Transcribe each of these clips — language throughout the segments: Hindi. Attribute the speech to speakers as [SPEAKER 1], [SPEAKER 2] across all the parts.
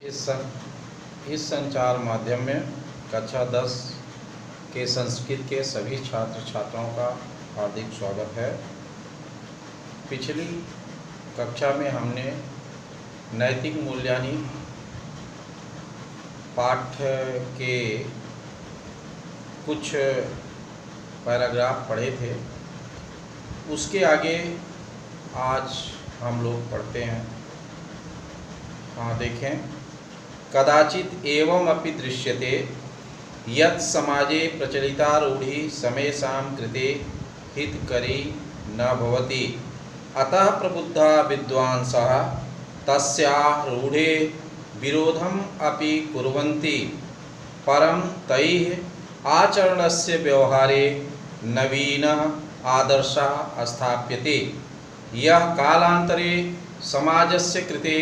[SPEAKER 1] इस संचार माध्यम में कक्षा 10 के संस्कृत के सभी छात्र छात्राओं का हार्दिक स्वागत है। पिछली कक्षा में हमने नैतिक मूल्यानि पाठ के कुछ पैराग्राफ पढ़े थे। उसके आगे आज हम लोग पढ़ते हैं। हाँ, देखें, कदाचित एवमपि दृश्यते यत् समाजे प्रचलिता रूढ़ि समेषां कृते हितकरी न भवति, अतः प्रबुद्धा विद्वांसः तस्याः रूढेः विरोधम् अपि कुर्वन्ति, परं तैः आचरणस्य व्यवहारे नवीनः आदर्शः स्थाप्यते, यः कालान्तरे समाजस्य कृते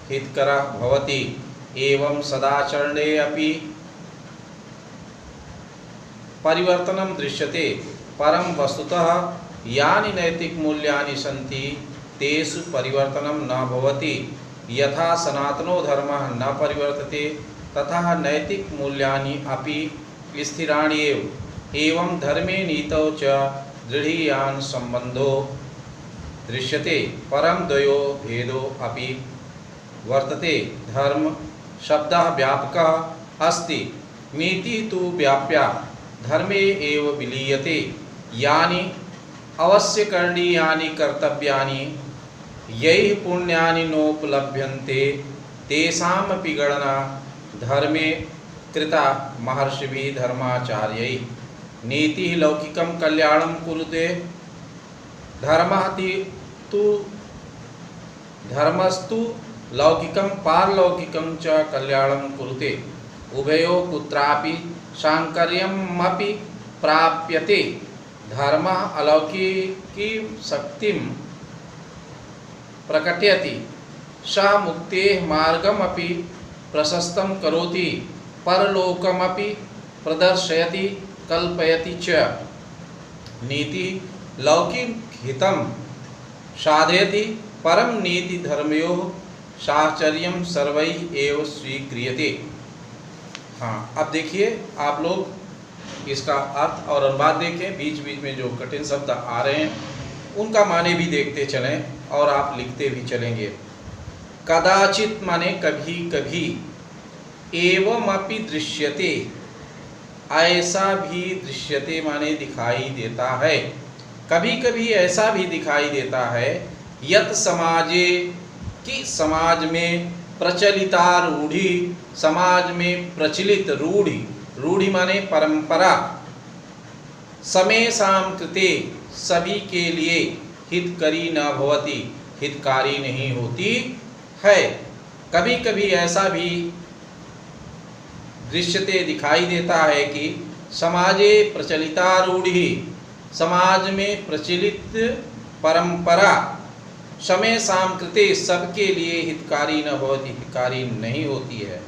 [SPEAKER 1] हितकरः भवति। एवं सदाचरणे अपि परिवर्तनं दृश्यते, परं वस्तुतः यानि नैतिक मूल्यानि सन्ति तेषु परिवर्तनं न भवति। यथा सनातनो धर्मः न परिवर्तते तथा नैतिक मूल्यानि अपि स्थिराणि एव। एवं धर्मे नीतौ च दृढीयान् सम्बन्धो दृश्यते, परं द्वयोः भेदो अपि वर्तते। धर्म शब्दः व्यापकः अस्ति, नीतिः तु व्याप्या धर्मे एव विलीयते। यानि अवश्यकरणीयानि कर्तव्यानि यैः पुण्यानि नोपलभ्यन्ते तेषामपि गणना धर्मे कृता महर्षिभिः धर्माचार्यैः। नीतिः लौकिकं कल्याणं कुरुते, धर्मस्तु लौकिकं पारलौकिकं च कल्याणं कुरुते। उभयोः कुत्रापि साङ्कर्यमपि प्राप्यते। धर्मः अलौकिकी शक्तिं प्रकटयति, स मुक्तेः मार्गमपि प्रशस्तं करोति, परलोकमपि प्रदर्शयति कल्पयति च। नीतिः लौकिकहितं साधयति, परं नीति धर्मयोः साहचर्यं सर्वैः एव स्वीक्रियते। हाँ, अब देखिए आप लोग इसका अर्थ और अनुवाद देखें। बीच बीच में जो कठिन शब्द आ रहे हैं उनका माने भी देखते चलें और आप लिखते भी चलेंगे। कदाचित माने कभी कभी, एवमपि दृश्यते ऐसा भी दृश्यते माने दिखाई देता है, कभी कभी ऐसा भी दिखाई देता है। यत् समाजे कि समाज में प्रचलिता रूढ़ि, समाज में प्रचलित रूढ़ि, रूढ़ि माने परंपरा, समेषां कृते सभी के लिए हितकरी न भवति, हितकारी नहीं होती है। कभी कभी ऐसा भी दृश्यते दिखाई देता है कि समाजे प्रचलिता रूढ़ि, समाज में प्रचलित परंपरा, समेषां कृते सबके लिए हितकारी न भवति, हितकारी नहीं होती है।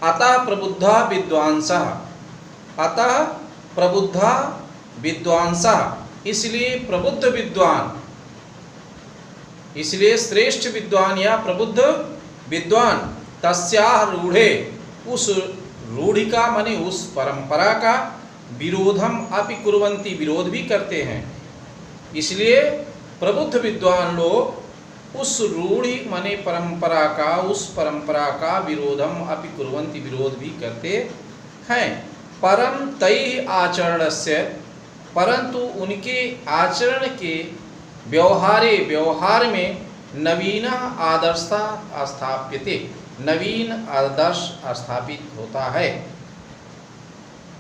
[SPEAKER 1] अतः प्रबुद्धा विद्वांसः, अतः प्रबुद्धा विद्वांसः, इसलिए प्रबुद्ध विद्वान, इसलिए श्रेष्ठ विद्वान या प्रबुद्ध विद्वान, तस्याः रूढ़े, उस रूढ़ि का माने उस परंपरा का, विरोधम अपि कुर्वन्ति, विरोध भी करते हैं। इसलिए प्रबुद्ध विद्वान लोग उस रूढ़ि माने परंपरा का, उस परंपरा का विरोधम अपि कुर्वन्ति, विरोध भी करते हैं। परम तैः आचरणस्य, परंतु उनके आचरण के व्यवहारे, व्यवहार में नवीन आदर्शता स्थाप्यते, नवीन आदर्श स्थापित होता है।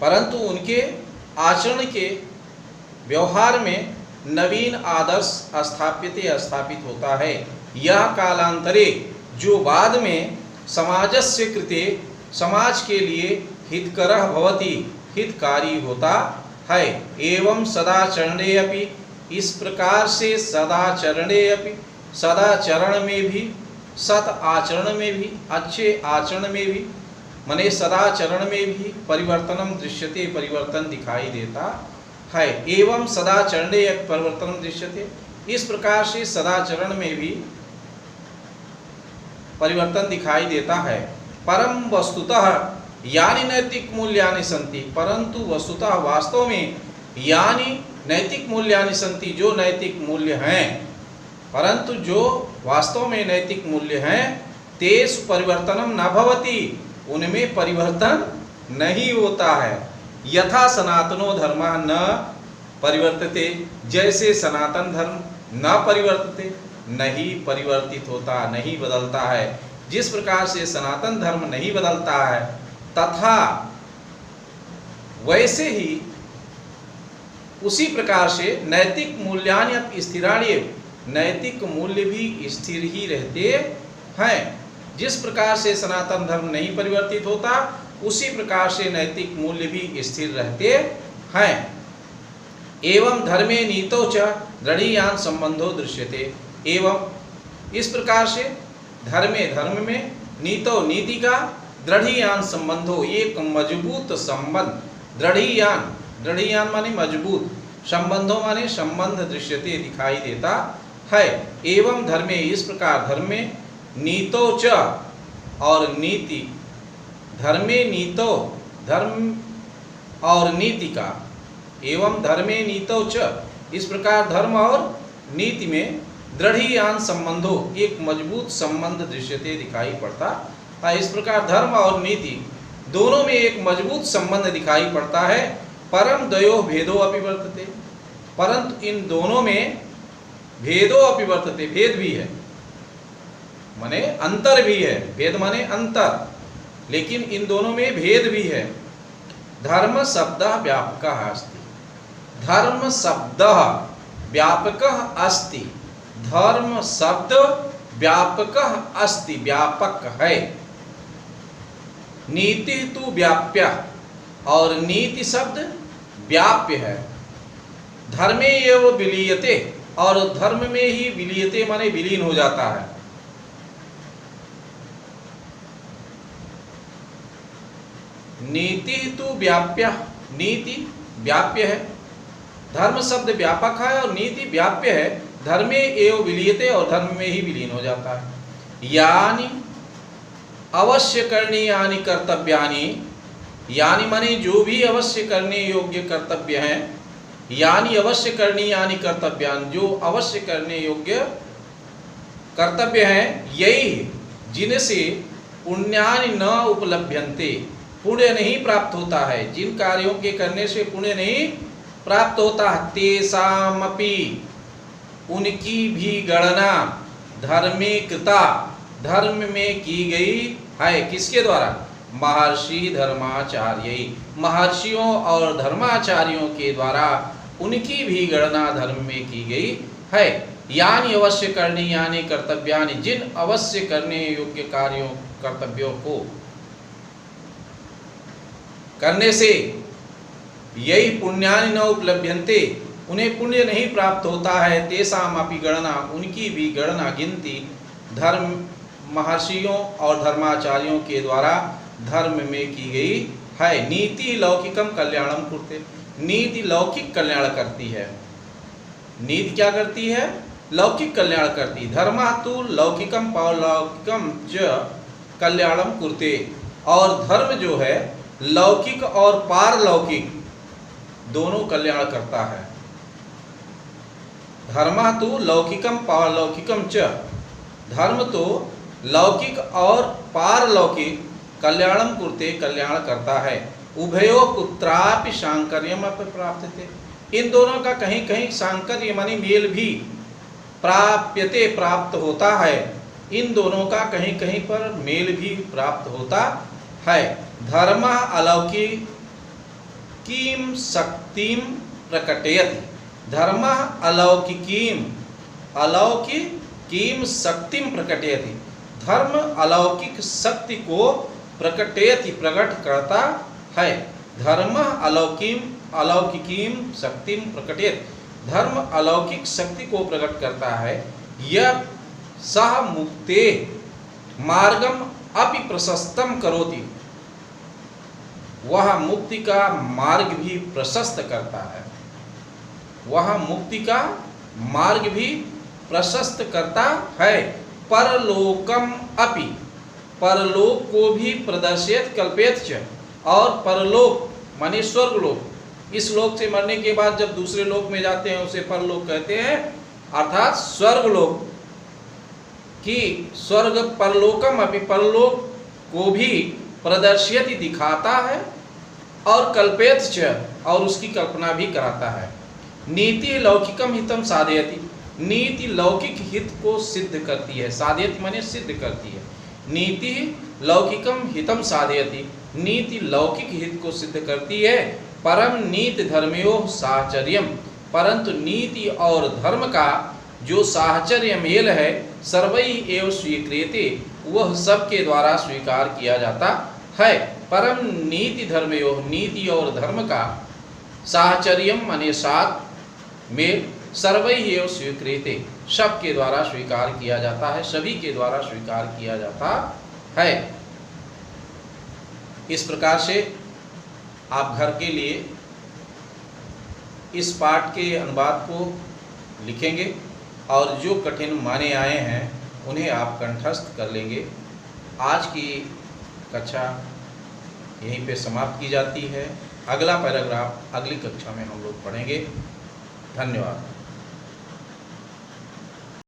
[SPEAKER 1] परंतु उनके आचरण के व्यवहार में नवीन आदर्श स्थाप्यते, स्थापित होता है। यह कालांतरे, जो बाद में समाजस्य कृते, समाज के लिए हितकरः भवति, हितकारी होता है। एवं सदाचरणे अपि, इस प्रकार से सदाचरणे अपि, सदाचरण में भी, सत आचरण में भी, अच्छे आचरण में भी, माने सदाचरण में भी परिवर्तनम दृश्यते, परिवर्तन दिखाई देता है। एवं सदाचरणे परिवर्तनम दृश्यते, इस प्रकार से सदाचरण में भी परिवर्तन दिखाई देता है। परम वस्तुतः यानि नैतिक मूल्यानि सन्ति, परंतु वस्तुतः वास्तव में यानि नैतिक मूल्यानि सन्ति, जो नैतिक मूल्य हैं, परंतु जो वास्तव में नैतिक मूल्य हैं, तेषु परिवर्तनम न भवति, उनमें परिवर्तन नहीं होता है। यथा सनातनो धर्म न परिवर्तते, जैसे सनातन धर्म न परिवर्तते, नहीं परिवर्तित होता, नहीं बदलता है। जिस प्रकार से सनातन धर्म नहीं बदलता है, तथा वैसे ही उसी प्रकार से नैतिक मूल्यानि अपि स्थिराणि, नैतिक मूल्य भी स्थिर ही रहते हैं। जिस प्रकार से सनातन धर्म नहीं परिवर्तित होता, उसी प्रकार से नैतिक मूल्य भी स्थिर रहते हैं। एवं धर्मे नीतो च दृढ़ीयान संबंधो दृश्यते, एवं इस प्रकार से धर्म में नीतो नीति का दृढ़ीयान संबंधो, एक मजबूत संबंध, दृढ़ीयान माने मजबूत, संबंधों माने संबंध दृश्यते दिखाई देता है। एवं धर्मे इस प्रकार धर्म में नीतो च और नीति, धर्मे नीतो धर्म और नीति का, एवं धर्मे नीतो च इस प्रकार धर्म और नीति में दृढ़ीयान संबंधो, एक मजबूत संबंध दृश्यते दिखाई पड़ता है। इस प्रकार धर्म और नीति दोनों में एक मजबूत संबंध दिखाई पड़ता है। परम द्वयो भेदो अपि वर्तते, परंतु इन दोनों में भेदो अपि वर्तते, भेद भी है, माने अंतर भी है, भेद माने अंतर, लेकिन इन दोनों में भेद भी है। धर्म शब्द व्यापक अस्ति, धर्म शब्द व्यापक अस्ति, धर्म शब्द व्यापक अस्ति, व्यापक है। नीति तु व्याप्य, और नीति शब्द व्याप्य है। धर्मे एव विलीयते, और धर्म में ही विलीयते माने विलीन हो जाता है। नीति तु व्याप्य, नीति व्याप्य है, धर्म शब्द व्यापक है और नीति व्याप्य है। धर्मे एव विलीयते, और धर्म में ही विलीन हो जाता है। यानी अवश्य करणीयानि कर्तव्यानि, यानी माने जो भी अवश्य करने योग्य कर्तव्य हैं, यानी अवश्य करणीयानि कर्तव्यानि, जो अवश्य करने योग्य कर्तव्य हैं, यही जिनसे पुण्यानि न उपलभ्यन्ते, पुण्य नहीं प्राप्त होता है, जिन कार्यों के करने से पुण्य नहीं प्राप्त होता, तेषामपि उनकी भी गणना धर्मे कृता, धर्म में की गई है। किसके द्वारा? महर्षि धर्माचार्य, महर्षियों और धर्माचार्यों के द्वारा उनकी भी गणना धर्म में की गई है। यानी अवश्य करणीयानि कर्तव्यानि, जिन अवश्य करने योग्य कार्यों कर्तव्यों को करने से यही पुण्यानि न उपलभ्यन्ते, उन्हें पुण्य नहीं प्राप्त होता है। तेषामपि गणना, उनकी भी गणना गिनती धर्म महर्षियों और धर्माचार्यों के द्वारा धर्म में की गई है। नीति लौकिकम कल्याणम कुरुते, नीति लौकिक कल्याण करती है। नीति क्या करती है? लौकिक कल्याण करती। धर्म तो लौकिकम पारलौकिकम च कल्याणम कुरुते, और धर्म जो है लौकिक और पारलौकिक दोनों कल्याण करता है। धर्म तो लौकिकम पारलौकिकम च, धर्म तो लौकिक और पारलौकिक कल्याणम कुरुते, कल्याण करता है। उभयो कुत्रापि सांकर्यम प्राप्यते, इन दोनों का कहीं कहीं सांकर्य मानी मेल भी प्राप्यते, प्राप्त होता है। इन दोनों का कहीं कहीं पर मेल भी प्राप्त होता है। धर्म अलौकिकीं शक्तिं प्रकटयति, धर्म अलौकिकीं शक्तिं प्रकटयति, धर्म अलौकिक शक्ति को प्रकटयति, प्रकट करता है। धर्म अलौकिकीं शक्तिं प्रकटयति, धर्म अलौकिक शक्ति को प्रकट करता है। यह सह मुक्ते मार्गम अपि प्रशस्तम करोति, वह मुक्ति का मार्ग भी प्रशस्त करता है, वह मुक्ति का मार्ग भी प्रशस्त करता है। परलोकम अपि, परलोक को भी प्रदर्शित कल्पेत च, और परलोक माने स्वर्गलोक, इस लोक से मरने के बाद जब दूसरे लोक में जाते हैं उसे परलोक कहते हैं, अर्थात स्वर्गलोक की स्वर्ग परलोकम अभी परलोक को भी प्रदर्शित दिखाता है और कल्पेत च, और उसकी कल्पना भी कराता है। नीति लौकिकम हितम साधयति, नीति लौकिक हित को सिद्ध करती है, साधयति माने सिद्ध करती है। नीति लौकिकम हितम साधयति, नीति लौकिक हित को सिद्ध करती है। परम नीति धर्मयोः साहचर्यम, परंतु नीति और धर्म का जो साहचर्य मेल है, सर्वैः एव स्वीक्रियते, वह सबके द्वारा स्वीकार किया जाता है। परम नीति धर्मयोः, नीति और धर्म का साहचर्यम माने साथ मेल, सर्वैः एव स्वीक्रियते, सबके द्वारा स्वीकार किया जाता है, सभी के द्वारा स्वीकार किया जाता है। इस प्रकार से आप घर के लिए इस पाठ के अनुवाद को लिखेंगे और जो कठिन माने आए हैं उन्हें आप कंठस्थ कर लेंगे। आज की कक्षा यहीं पे समाप्त की जाती है। अगला पैराग्राफ अगली कक्षा में हम लोग पढ़ेंगे। धन्यवाद।